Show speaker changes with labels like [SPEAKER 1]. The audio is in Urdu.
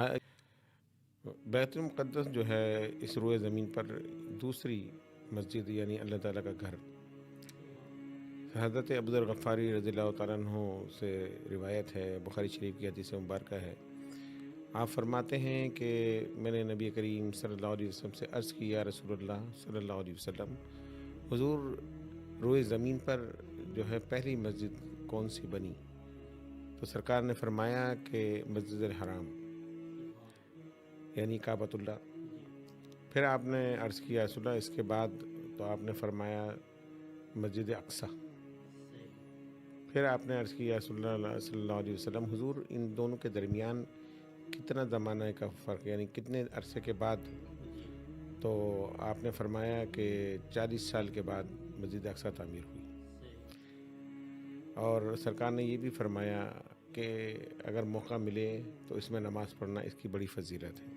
[SPEAKER 1] ہاں، بیت المقدس جو ہے اس روئے زمین پر دوسری مسجد یعنی اللہ تعالیٰ کا گھر۔ حضرت عبدالغفاری رضی اللہ تعالیٰ عنہ سے روایت ہے، بخاری شریف کی حدیث مبارکہ ہے۔ آپ فرماتے ہیں کہ میں نے نبی کریم صلی اللہ علیہ وسلم سے عرض کی، یا رسول اللہ صلی اللہ علیہ وسلم، حضور روئے زمین پر جو ہے پہلی مسجد کون سی بنی؟ تو سرکار نے فرمایا کہ مسجد الحرام یعنی کعبۃ اللہ۔ پھر آپ نے عرض کیا رسول اللہ اس کے بعد؟ تو آپ نے فرمایا مسجد اقصی۔ پھر آپ نے عرض کیا رسول اللہ صلی اللہ علیہ وسلم، حضور ان دونوں کے درمیان کتنا زمانہ کا فرق، یعنی کتنے عرصے کے بعد؟ تو آپ نے فرمایا کہ 40 سال کے بعد مسجد اقصی تعمیر ہوئی۔ اور سرکار نے یہ بھی فرمایا کہ اگر موقع ملے تو اس میں نماز پڑھنا اس کی بڑی فضیلت ہے۔